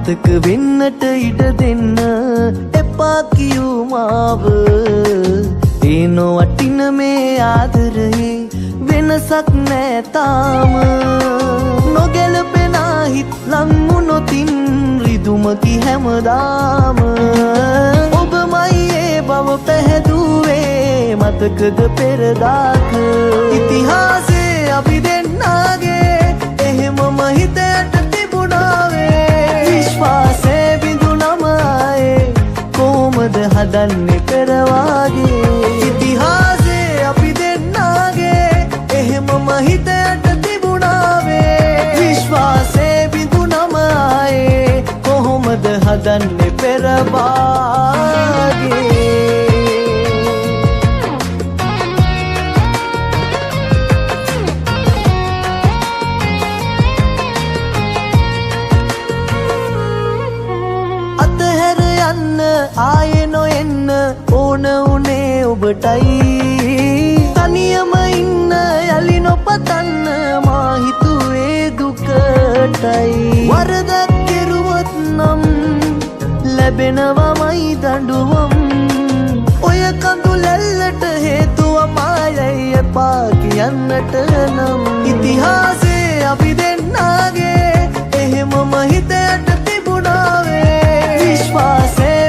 අමතක වෙන්නට ඉඩ දෙන්න එපා කියූ මාව ඒ නොවටින මේ ආදරේ වෙනසක් නෑ තාම නොගැලපෙනා හිත් ලංවුනොතින් රිදුමකි හැමදාම ඔබමයි ඒ බව පැහැදුවේ මතකද පෙරදාක ඉතිහාසේ අපි දෙන්නාගේ එහෙමම හිතයට තිබුණාවේ විශ්වාසේ බිඳුනම ආයේ කොහොමද හදන්නේ පෙරවාගේ ඉතිහාසේ අපි දෙන්නාගේ එහෙමම හිතයට තිබුණාවේ විශ්වාසේ බිඳුනම ආයේ කොහොමද හදන්නේ පෙරවාගේ ආයේ නොෙන්න ඕන උනේ ඔබටයි තනියම ඉන්න යලි නොපතන්න මා හිතුවේ දුකටයි වරදක් කෙරුවොත් නම් ලැබෙනවමයි දඬුවම් ඔය කඳුලැල්ලට හේතුව මායයි එපා කියන්නට නම් ඉතිහාසේ අපි දෙන්නාගේ එහෙමම හිතයට තිබුණාවේ විශ්වාසේ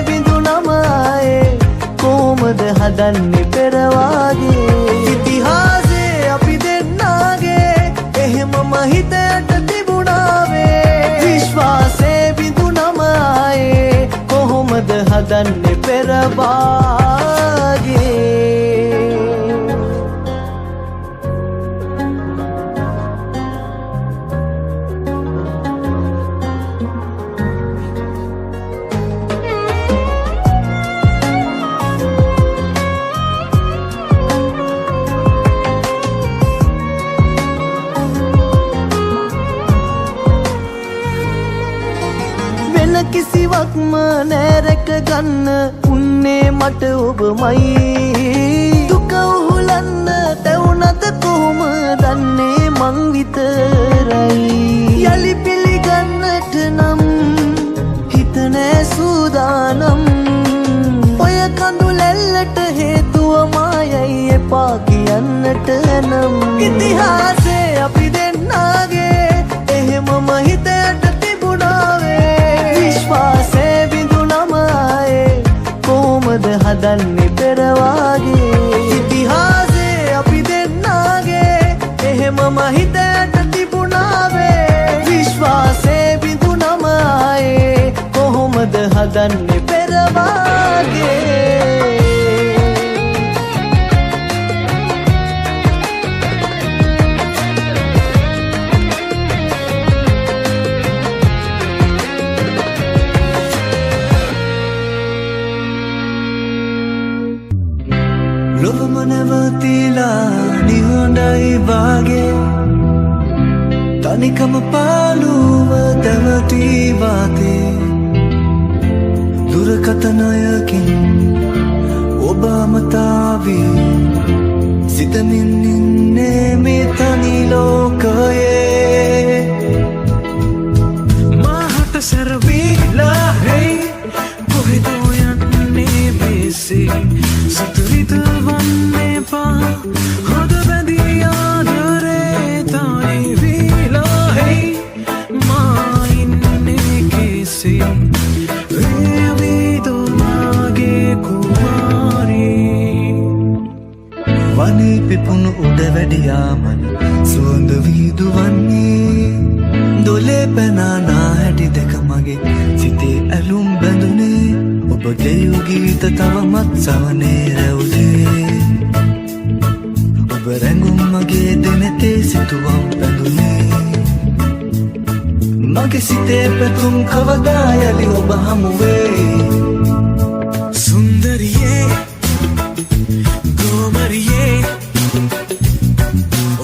කොහොමද හදන්නේ පෙරවාගේ ඉතිහාසේ අපි දෙන්නාගේ එහෙමම හිතයට තිබුණාවේ විශ්වාසේ බිඳුනම ආයේ කොහොමද හදන්නේ පෙරවාගේ කිසිවක්ම නෑරැක ගන්න උන්නේ මට ඔබමයි දුක උහුලන්න තැවුනත කොහොම දන්නේ මං විතරයි යලි පිළිගන්නට නම් හිත නෑ සූදානම් ඔය කඳුලැල්ලට හේතුව මායයි එපා කියන්නට නම් ඉතිහාසේ අපි දෙන්නාගේ එහෙමම හිතයට තිබුණාවේ විශ්වාසේ බිඳුනම ආයේ කොහොමද හදන්නේ පෙරවාගේ ඉතිහාසේ අපි දෙන්නාගේ එහෙමම හිතයට තිබුණාවේ විශ්වාසේ බිඳුනම ආයේ කොහොමද හදන්නේ පෙරවාගේ ලොවම නැවතිලා නිහඬයි වාගේ තනිකම පාළුව දැවටී වාතේ දුරකථනයකින් ඔබ අමතාවී සිතමින් ඉන්නේ මේ තනි ලෝකයේ මාහට සැරවිලා හෙයි කොහෙදෝ යන්නේ බේසේ සතුරිත වන්නේ පා හොද බැඳී ආදරේ තනි වීලා හෙයි මා ඉන්නේ කෙසේ වේවිදෝ මාගේ කුමාරී වනේ පිපුණු උඩ වැඩියාමන සුවඳ වීදුවන්නේ දොලේ පැනානා හැටි දෙක මගේ සිතේ ඇලුම් බැඳුනේ ඔබගේ යුගීත තවමත් සවනේ රැවුලේ ඔබ රැඟුම් මගේ දෙනෙතේ සිතුවම් පැඳුනේ මගේ සිතේ පැතුම් කවදා යලි ඔබ හමුවේ සුන්දරියේ ගෝමරියේ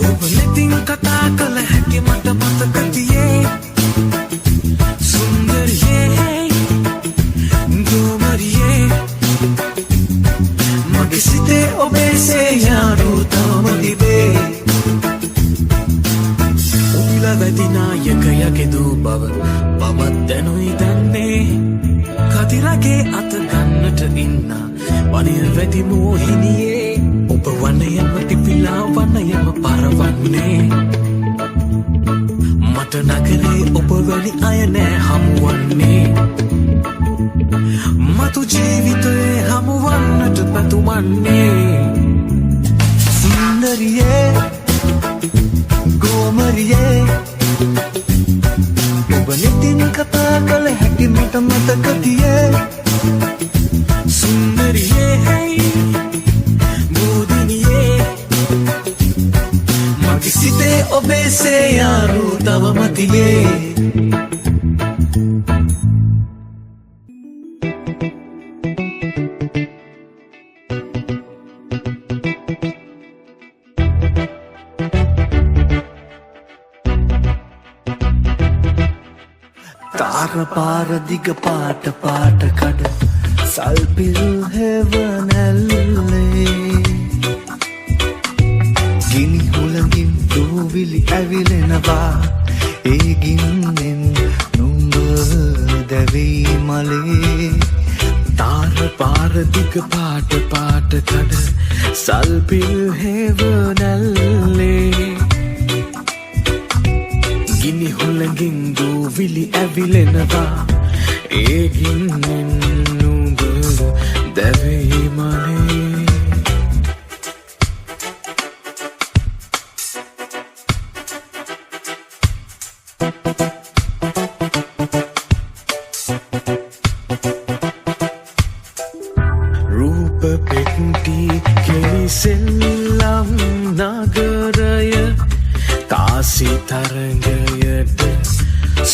ඔබ නෙතින් කතා කළ හැකි මට මතකතියේ සුන්දරියේ ගෝමරියේ මගේ සිතේ ඔබේ සේයාරු තවම තිබේ උවිලා වැදිනායකයගෙදු බව මමත් දැනුයි දන්නේ කතිරගේ අත ගන්නට ඉන්න වනය වැදි මෝහිනියේ ඔබ වනයම ටිපිලා වනයම පරවන්නේ මට නගරේ ඔබ වැනි අය නෑ හමුවන්නේ මතු ජීවිතයේ හමුවන්නට පැතුමන්නේ සුන්දරියේ ගෝමරියේ ඔබ නිතින් කතා කළ හැකි මට මතක තියේ සුන්දරියේ හැයි මෝදිනියේ මගේ සිතේ ඔබේ සේයාරු තව මතියේ තාර පාර දිග පාට පාට කඩ සල්පිල් හෙවනැල්ලේ ගිනි හුළඟින් දූවිලි ඇවිලෙනවා ඒ ගින්නෙන් නුඹ දැවී මලේ තාර පාර දිග පාට පාට කඩ සල්පිල් හෙවනැල්ලේ ගිනි හුළඟින් දූවිලි ඇවිලෙනවා ඒ ගින්නෙන් නුඹ දැවී මලේ රූප පෙට්ටි කෙලිසෙල්ලම් නගරය කාසි තරංගයට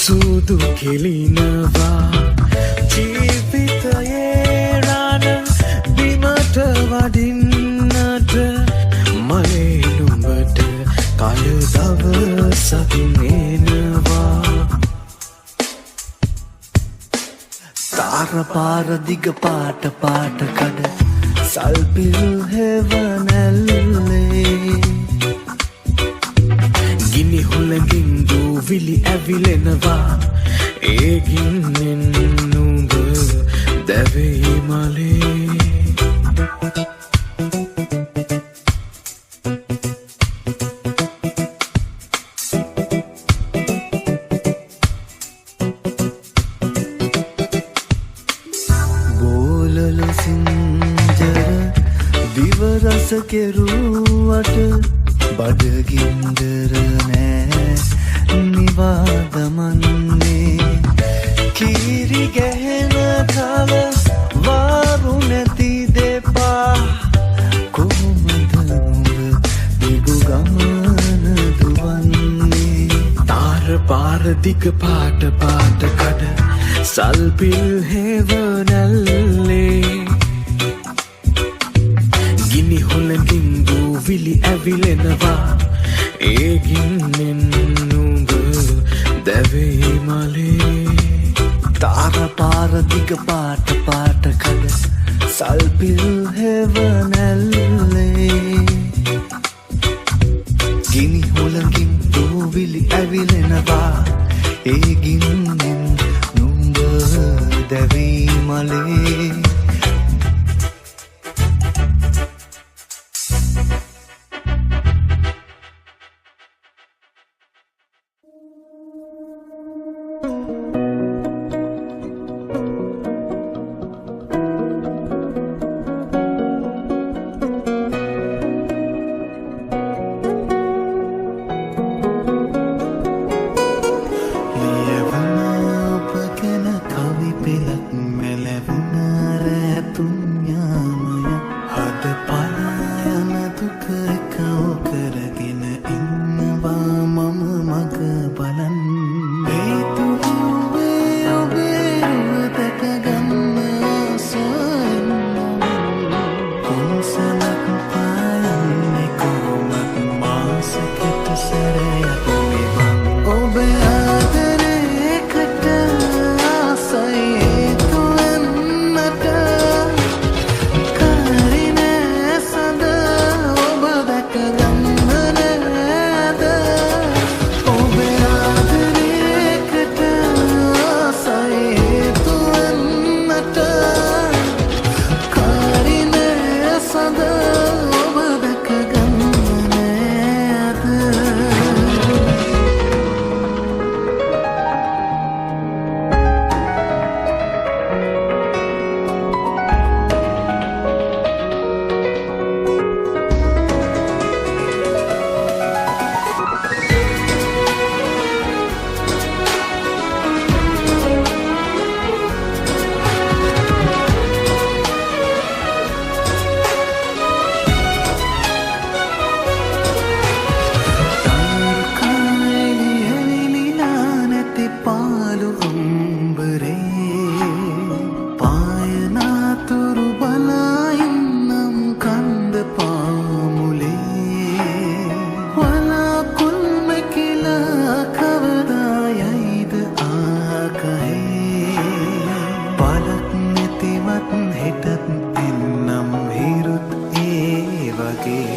සුදු කෙලිනවා ජීවිතයේ රණ බිමට වඩින්නට මලේ නුඹට කල දවසක් එනවා තාර පාර දිග පාට පාට කඩ සල්පිල් හෙවනැල්ලේ ගිනි හුළඟින් දූවිලි ඇවිලෙනවා ඒ ගින්නෙන් නුඹ දැවෙයි මලේ බෝලල සිංජර දිව රස කෙරුවට බඩගින්දර නෑ නිවාදමන්නේ කීරි ගැහෙන තව වාරු නැති දෙපා කොහොමද නුඹ දිගු ගමන දුවන්නේ තාර පාර දිග පාට පාට කඩ සල්පිල් හෙවනැල්ලේ ගිනි හුළඟින් දූවිලි ඇවිලෙනවා ඒ ගින්නෙන් නුඹ දැවෙයි මලේ තාර පාර දිග පාට පාට කඩ සල්පිල් හෙවනැල්ලේ ගිනි හුළඟින් දූවිලි ඇවිලෙනවා ඒ ගින්නෙන් නුඹ දැවෙයි මලේ වගේ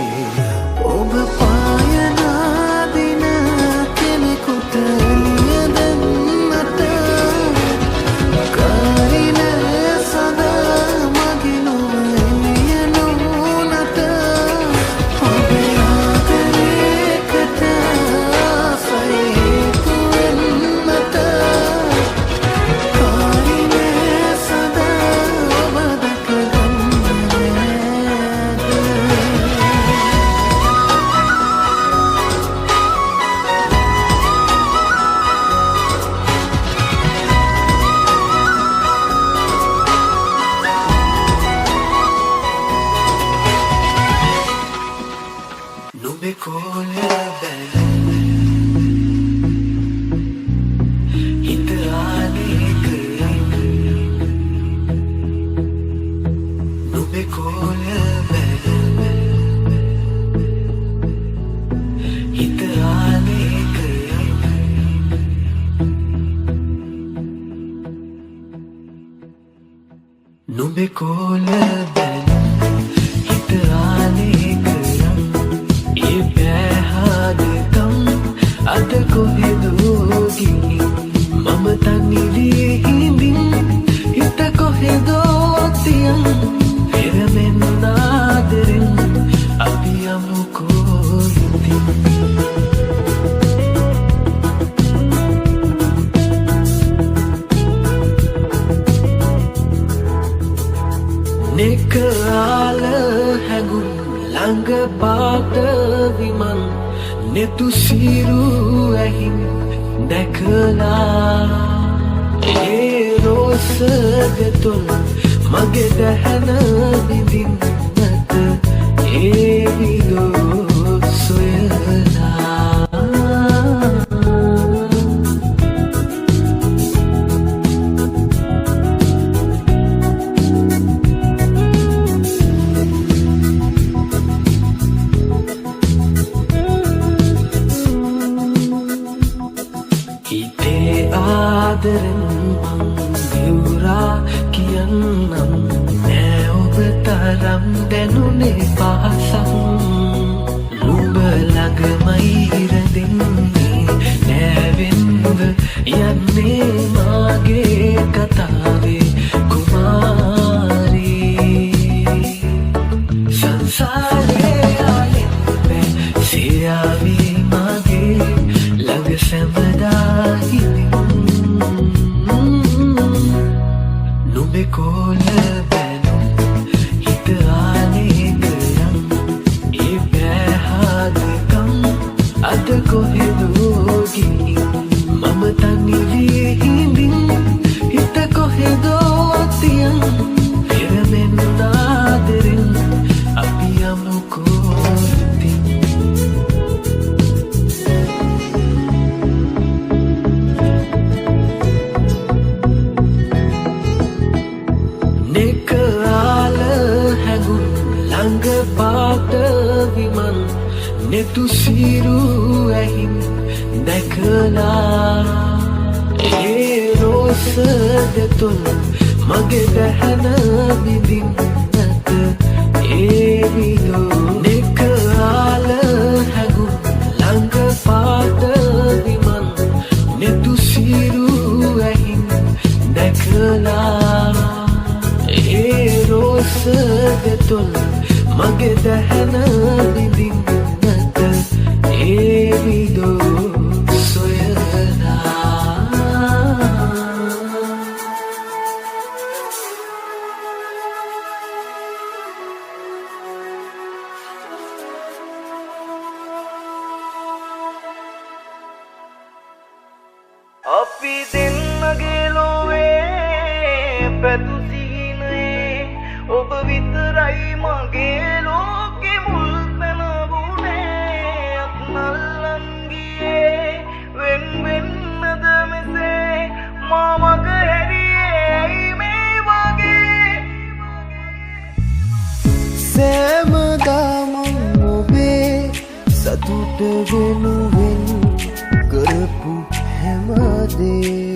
ඔබ පායනා දින කෙනෙකුට ලියදන්නට කාරින සදා මගේ නොව එළිය නොවුනට ඔබ ආදරයකට ආසයිතු වෙන්නට කාරින සදා ඔබ නුඹේ කෝල බැලුම හිත ආනේ කරන්න නුඹේ කෝල බැලුම හිත ආනේ කරන්න නුඹේ කෝල බැලුම හිත ආනේ කරන්න ඒ පැහැදකම් අද කොහෙදෝ ගිහින් මම තනිවේ හිඳින් හිත කොහෙදෝ තියන් පෙරමෙන් ආදරෙන් අපි යමු කොහෙදින් නෙක ආල හැඟුම් ළඟ පාට විමන් නෙතු සිරු ඇහින් දැකලා ඒ රෝස දෙතුන් මගේ දැහැන විඳින්නට ඒ විදෝ සොයලා හිතේ ආදරෙන් මං දිවුරා කියන්නම් නෑ ඔබ තරම් දැනුනේ පහසක් නුඹ ළඟමයි රැඳෙන්නේ නැවෙන්ව යන්නේ මාගේ කතාවේ කුමාරී සංසාරේ ආලෙන් සියාවී මාගේ ළඟ සැමදා හිමින් නුඹේ කෝල බැලුම් හිත ආනේ කරන් ඒ පැහැදකම් අද කොහෙදෝ ගිහින් මම තනිවේ හිඳින් හිත කොහෙදෝ තියන් පෙරමෙන් ආදරෙන් අපි යමු කොහෙදින් නෙක ආල හැඟුම් ළඟ පාට විමන් නෙතු සිරු ඇහින් දැකලා ඒ රෝස දෙතුන් මගේ දැහැන විඳින්නට ඒ විදෝ නෙක ආල හැඟුම් ළඟ පාට විමන් නෙතු සිරු ඇහින් දැකලා ඒ රෝස දෙතුන් මගේ දැහැන විඳින්නට ඒ විදෝ සොයලා අපි දෙන්නගේ ලෝවේ පැතුසිහිනේ ඔබ විතරයි මගේ ලෝකෙ මුල් තැන වුණේ අත්නල්ලන් ගියේ වෙන් වෙන්නද මෙසේ මා මග හැරියේ ඇයි මේ වගේ සෑමදාම ඔබේ සතුට වෙනුවෙන් කරපු හැමදේ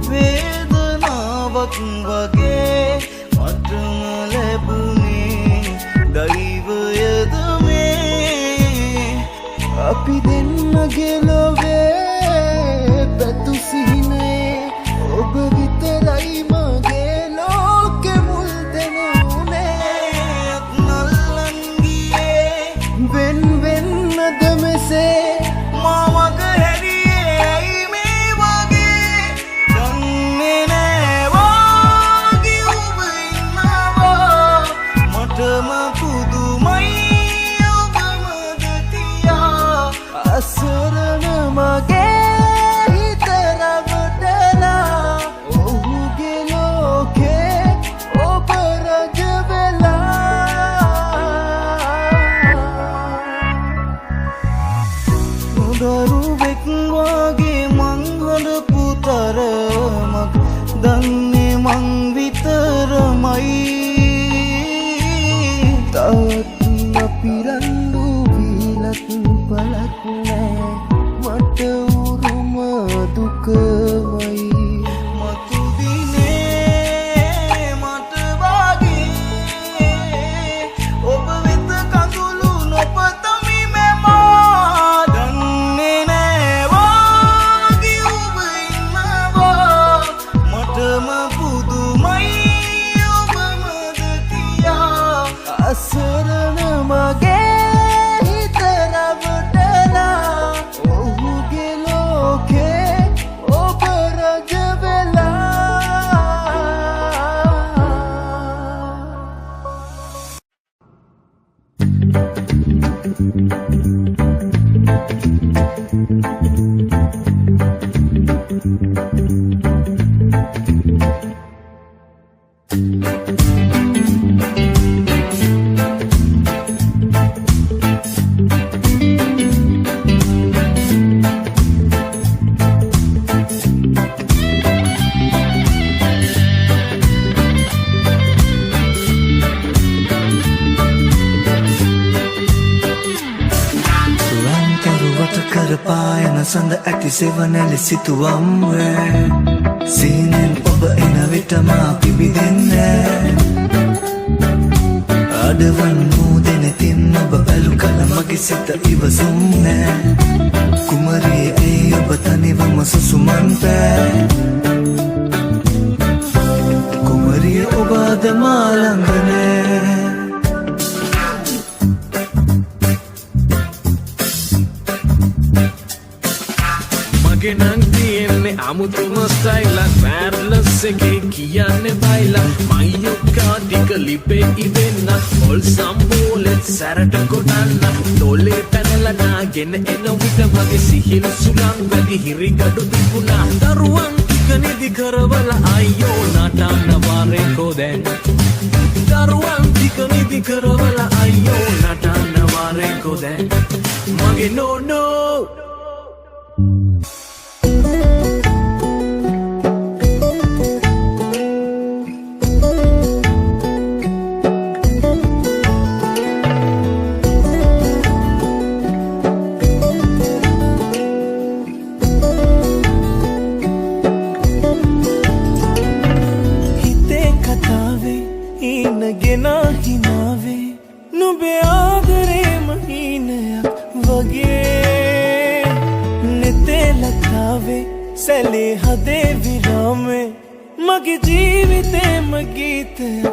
වේදනාවක් වගේ මටම ලැබුණේ දෛ අපි දෙන්නගේ ලොවේ පැතු සිහිනේ ඔබ විතරයි මගේ ලෝකෙ මුල් දෙනුනේ නල්ලන් ගියේ වෙන් වෙන්නද මෙසේ මාමග හැරියේ ඇයි මේ වගේ දන්නේ නෑ වාගේ ඔබ ඉන්නවා මටම පුදුමයි අසරණ මගේ හිත රවටලා ඔහුගේ ලෝකේ ඔබ රජ වෙලා දරුවෙක් වගේ මං හඬපු තරමක් දන්නේ මං විතරමයි තවත් අපි රණ්ඩු වීලත් පලක් නෑ මට උරුම දුකමයි මතු දිනේ මට වගේ ඔබ වෙත කඳුළු නොපතමි මෙමා දන්නේ නෑ වාගේ ඔබ ඉන්නවා මටම පුදුමයි ඔබමද කියා අසරණ මගේ පායන සඳ ඇති සෙවනැලි සිතුවම් වේ සීනෙන් ඔබ එන විටම පිබිදෙන්න අඩවන් මූදෙනෙතින් ඔබ බැලු කල මගේ සිත ඉවසුම් නෑ කුමරියේ ඒ ඔබ තනිවම සුසුමන් පෑ කුමරිය ඔබ අද මා ළඟ නෑ නං තියෙන්නේ අමුතුම ස්ටයිලක් වෑර්ලස් එකේ කියන්නේ බයිලා මයියොක්කා ටික ලිපේ ඉවෙන්න හොල් සම්බෝලෙත් සැරට කොටන්න තොලේ පැනලා නාගෙන එන විට වගේ සිහින සුළං වැඩි හිරිගඩු තිබුණා දරුවන් ටික නිදි කරවල අයියෝ නටන්න වාරේකෝ දැන් දරුවන් ටික නිදි කරවල අයියෝ නටන්න වාරේකෝ දැන් මගේ නෝ සැලේ හදේ විරාමේ මගේ ජීවිතේම ගීතයක්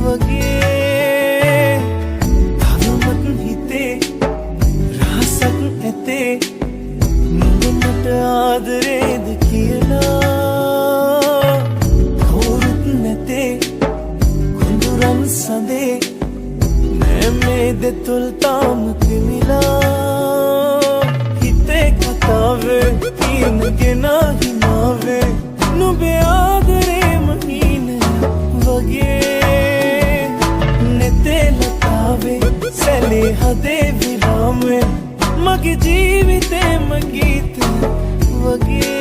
වගේ තවමත් හිතේ රහසක් ඇතේ නුඹට ආදරේද කියලා කවුරුත් නැතේ කුඳුරන් සඳේ නෑ මේ දෙතුල් තාම තිමිලා හිතේ කතාවේ ඉනගෙන හිනාවේ නුඹේ ආදරේම හීනයක් වගේ නෙතේ ලතාවේ සැලේ හදේ විරාමේ මගේ ජීවිතේම ගීතයක් වගේ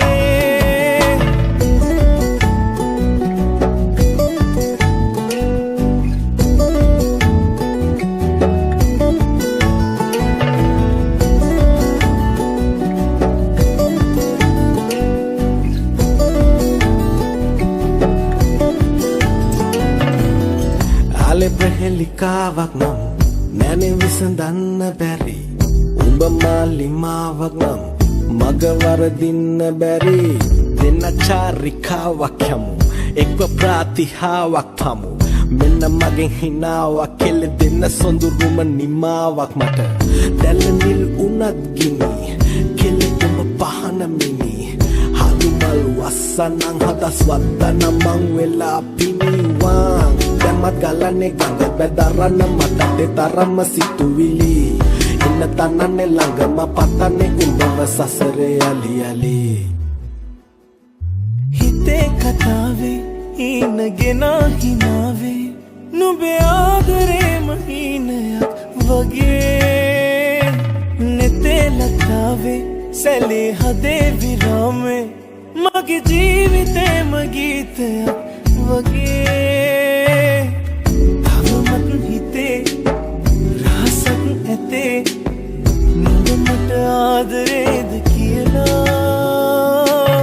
ප්‍රහෙලිකාවක් නම් නැනේ විසඳන්න බැරි උඹ මාලිමාවක් නම් මග වරදින්න බැරි දෙන්න චාරිකාවක් යමු එක්ව ප්‍රාතිහාවක් පමු මෙන්න මගෙන් හිනාවක් කෙල දෙන්න සොඳුරුම නිමාවක් මට දැල්ල නිල් උනත් ගිනි කෙලෙකම පහන මිනි හදුමල් වස්සනං හදස් වත්තන මං වෙලා පිනිවාන් දැමත් ගලන්නේ ගඟ බැදරන්න මටට තරම්ම සිතුවිලි ඉන්න තනන්නේ ළඟම පතන්නේ උඹව සසරේ අලි අලි හිතේ කතාවේ ඉනගෙන හිනාවේ නුඹේ ආදරේම හීනයක් වගේ නෙතේ ලතාවේ සැලේ හදේ විරාමේ මගේ ජීවිතේම ගීතයක් වගේ තවමත් හිතේ රහසක් ඇතේ නුඹ මට ආදරේද කියලා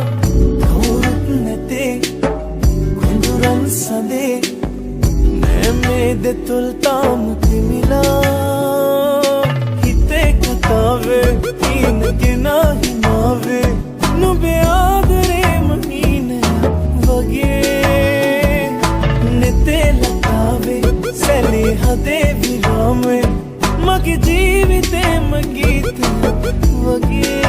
කවුරුත් නැතේ කුඳුරන් සදේ නෑ මේ දෙතුල් තාම තිමිලා හිතේ කතාවේ ඉනගෙන හිනාවේ නුඹේ ආදරේම හීනයක් වගේ නෙතේ ලතාවේ සැලේ හදේ විරාමේ මගේ ජීවිතේම ගීතයක් වගේ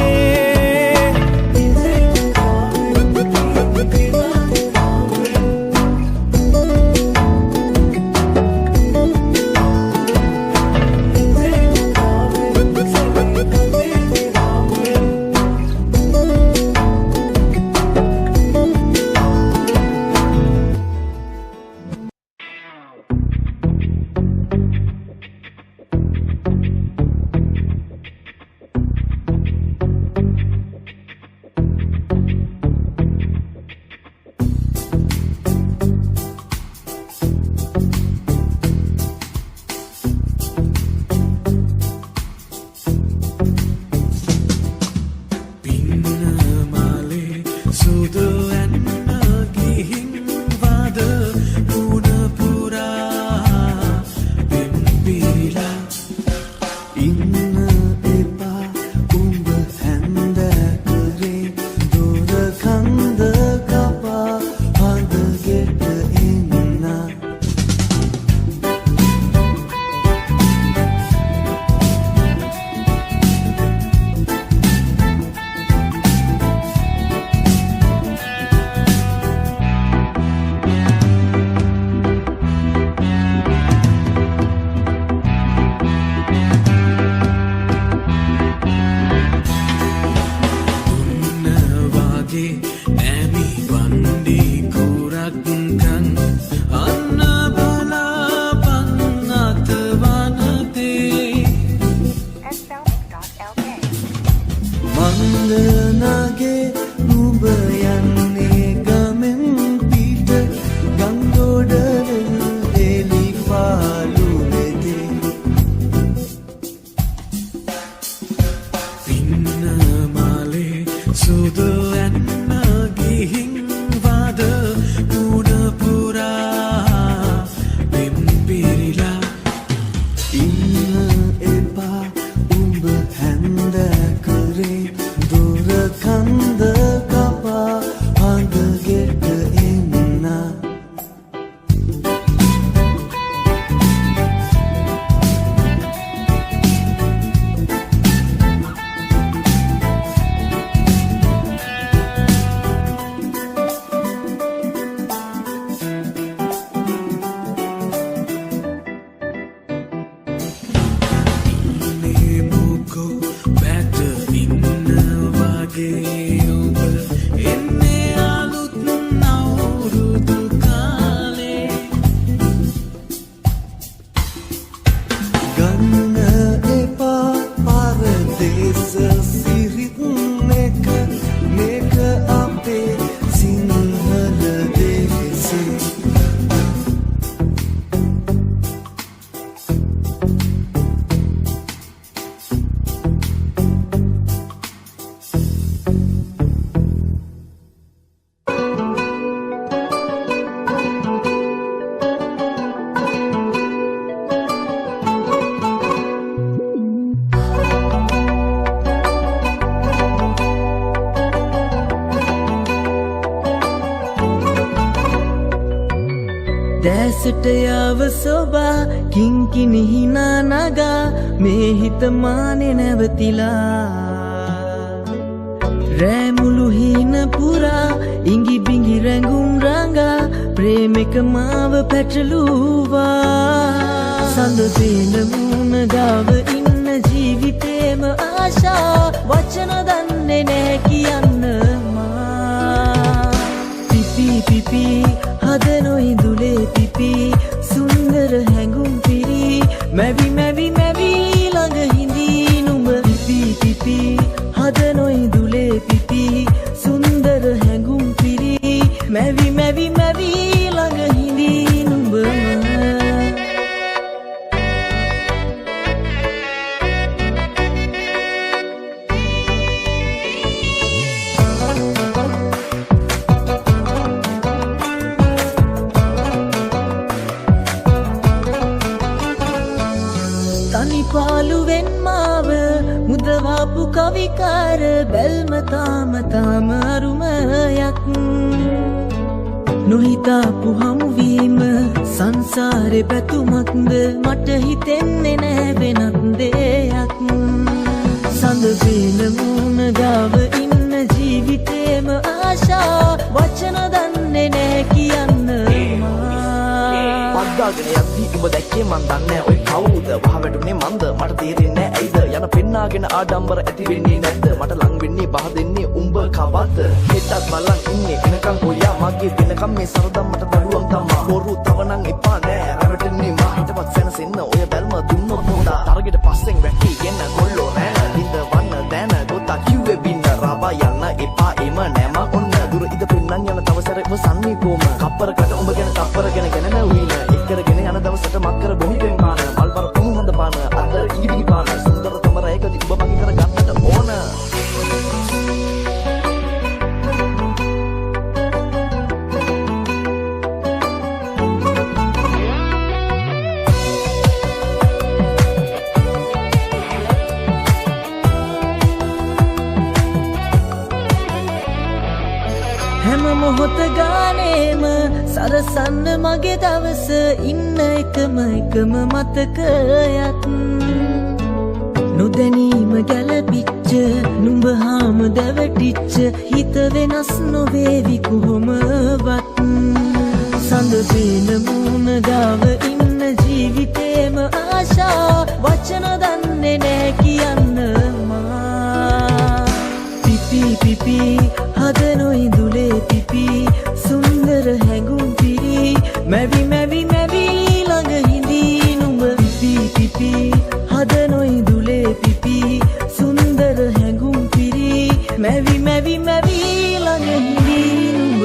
ඇසට යාව සොබා කිංකිණි හිනා නගා මේ හිත මානේ නැවතිලා රෑමුළු හීන පුරා ඉඟි බිඟි රැඟුම් රඟා ප්‍රේමික මාව පැටලුවා සඳ පේන මුණ ගාව ඉන්න ජීවිතේම ආශා වචන දන්නේ නැහැ කියන්න මා පිපි පිපි හදනොයි දුලේ පිපි සුන්දර හැඟුම් පිරි මැවි මැවි මැවි ළඟ හිඳී නුඹ පිපි පිපි හදනොයි දුලේ පිපි සුන්දර හැඟුම් පිරි මැවි මැවි මැවි ළඟ හිඳී නුඹ පාලුවෙන් මාව මුදවාපු කවිකාර බැල්ම තාම අරුමයක් නොහිතාපු හමුවීම සංසාරේ පැතුමක්ද මට හිතෙන්නේ නෑ වෙනත් දෙයක් සඳ පේන මුණ ගාව ඉන්න ජීවිතේම ආශා වචන දන්නේ නෑ කියන්න පද්දාගෙන යද්දී උඹ දැක්කේ මන් දන්නේ ඔය කවුද වහ වැටුනේ මන්ද මට තේරෙන්නේ ඇයිද යන පෙන්නාගෙන ආඩම්බර ඇති වෙන්නේ නැද්ද මට ලං වෙන්නේ බහ දෙන්නේ උඹ කවද්ද හෙටත් බලන් ඉන්නේ වෙනකන් ඔයා මගේ වෙනකන් මේ සරදම් මට දරුවම් තමා බොරු තවනම් එපා නෑ රැවටෙන්නේ මා හිටපත් සැනසෙන්න ඔය බැල්ම දුන්නොත් හොඳා තරගෙට පස්සෙන් වැටි ගෙන්න ගොල්ලෝ නෑ ඉඳ වන්න දැන ගොතා කිව්වේ බින්න රබා යන්න එපා එම නෑම ඔන්න දුර ඉද පෙන්නන් යන තවසරව සන්නීපෝම කප්පරකට උඹ ගැන තප්පර ගැන නැවීන එක්කරගෙන යන දවසට මක්කර බොහිපෙන් පාන මල්බර පුහුණු හඳ පාන අද ඉඟිබිඟි පාන සුන්දර තමර ඒකදී ඔබ මගේ කර ගන්නට ඕන හැම මොහොත ගානේම සරසන්න මගේ දවස ඉන්න එකම මතකයක් නොදැනීම ගැලපිච්ච නුඹ හාම දැවටිච්ච හිත වෙනස් නොවේවි කොහොමවත් සඳ පේන මුණ ගාව ඉන්න ජීවිතේම ආශා වචන දන්නේ නෑ කියන්න මා පිපි පිපි හදනොයි දුලේ පිපි සුන්දර හැඟුම් පිරි මැවි මැවි මැවි ළඟ හිඳී නුඹ පිපි පිපි හදනොයි දුලේ පිපි සුන්දර හැඟුම් පිරි මැවි මැවි මැවි ළඟ හිඳී නුඹ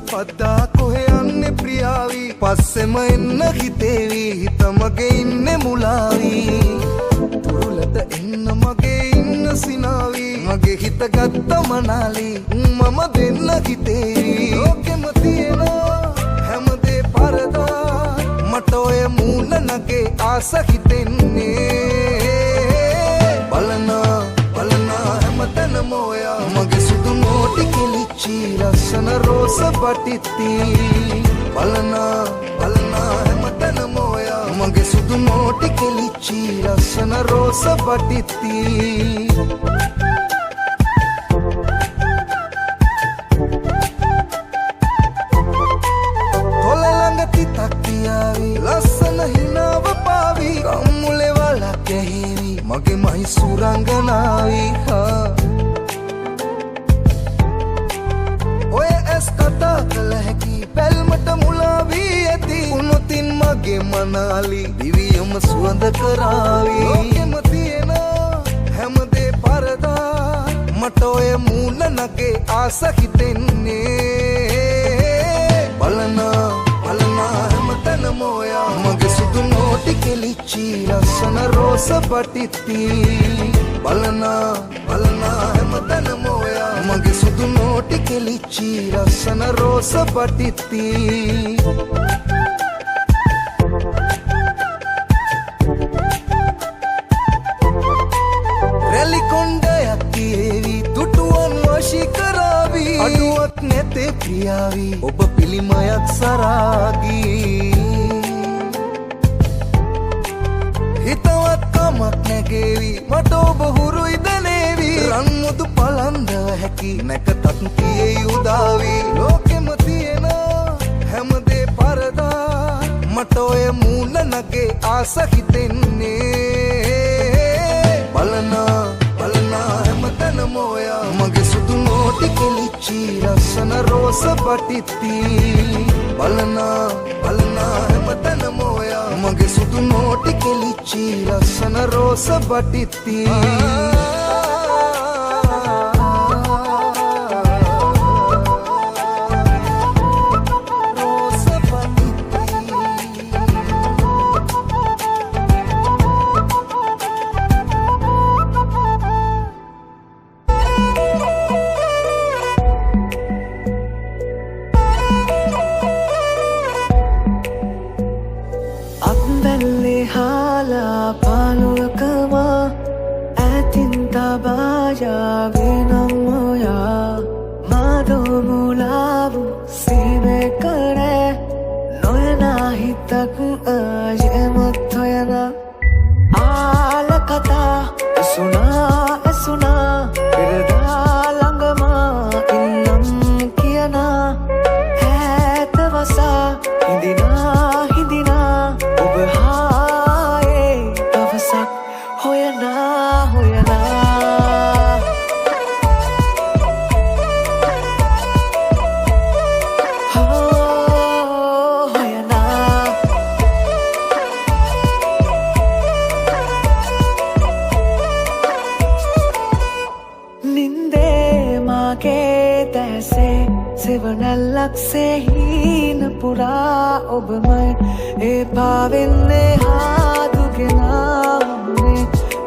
පද්දා කොහෙ යන්නේ ප්‍රියාවි පස්සෙම එන්න හිතේවි හිත මගේ ඉන්නේ මුලාවි තුරුලට එන්න මගේ ඉන්න සිනාවි මගේ හිත ගත්ත මනාලි මම දෙන්න හිතේවි ලෝකෙම තියෙන හැමදේ පරදා මට ඔය මූණ නගේ ආස හිතෙන්නේ බලන හැමතැනම ඔයා මගේ සුදු නෝටි කෙලිච්චි ලස්සන රෝස බටිත්ති බලන හැමතැනම ඔයා මගේ සුදු නෝටි කෙලිච්චි ලස්සන රෝස බටිත්ති තොල ළඟ තිතක් තියාවි ලස්සන හිනාව පාවි කම්මුලේ වලක් ඇහිවි මගේ මයි සුරංගනාවි ඔය ඇස් කතා කළ හැකි පැල්මට මුලාවී ඇති උනොතින් මගේ මනාලි දිවියම සුවඳ කරාවි ලෝකෙම තියෙන හැමදේ පරදා මට ඔය මූණ නගේ ආස හිතෙන්නේ බලනා හැමතැනම ඔයා මගේ සුදු නෝටි කෙලිච්චි ලස්සන රෝස පටිත්ති බලනා හැමතැනම ඔයා මගේ සුදු නෝටි කෙලිච්චි ලස්සන රෝස පටිත්ති රැලි කොණ්ඩයක් තියේවි දුටුවන් වශී කරාවි අඩුවක් නැතේ ප්‍රියාවි ඔබ පිළිමයක් සරාගී හිතවත් කමක් නැගේවි මට ඔබ හුරුයි දනේවි රන්මුදු පලන්දව හැකි නැකතක් තියේ උදාවි ලෝකෙම තියෙන හැමදේ පරදා මට ඔය මූණ නගේ ආස හිතෙන්නේ බලනා හැමතැනම ඔයා මගේ සුදු නෝටි කෙලිච්චි ලස්සන රෝස පටිත්ති බලනා හැමතැනම ඔයා මගේ සුදු නෝටි කෙලිච්චි ලස්සන රෝස පටිත්ති අත්බැල්ලේ හාලා පාලුවකම ඇතින් තබායාවේ නම් ඔයා මාදෝ මුලාවු සීමේ කරේ නොයනා හිතක් ආයෙමත් හොයන ආල කතා ඇසුනා පෙරදා ළඟම ඉන්නම් කියනා ඈත වසා හිඳිනා ඔබ හායේ දවසක් හොයනා නින්දේ මාගේ දැසේ සෙවනැල්ලක්සේ හීන පුරා ඔබමයි ඒ පාවෙන්නේ හාදුගෙනාවනේ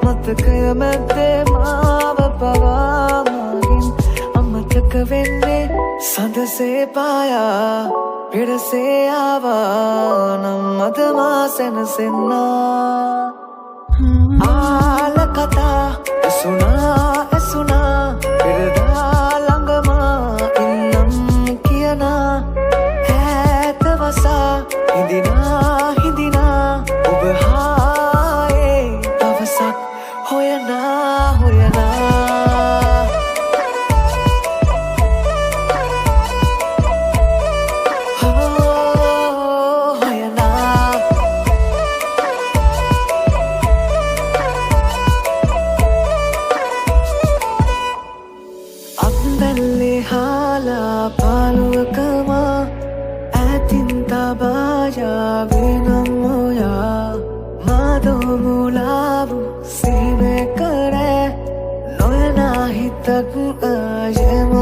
මතකය මැද්දේ මාව පවාමාගින් අමතක වෙන්නේ සඳසේ පායා පෙරසේ ආවා නම් මදමා සැනසෙන්නා ආල කතා ඇසුනා පෙරදා ළඟම ඉන්නම් කියනා ඈත වසා හිඳිනා ඔබ හායේ දවසක් හොයනා අත්බැල්ලේ හාලා පාලුවකම ඇතින් තබායාවේ නම් ඔයා මාදෝ මුලාවු සීමේ කරේ නොයනා හිතක් ආයෙම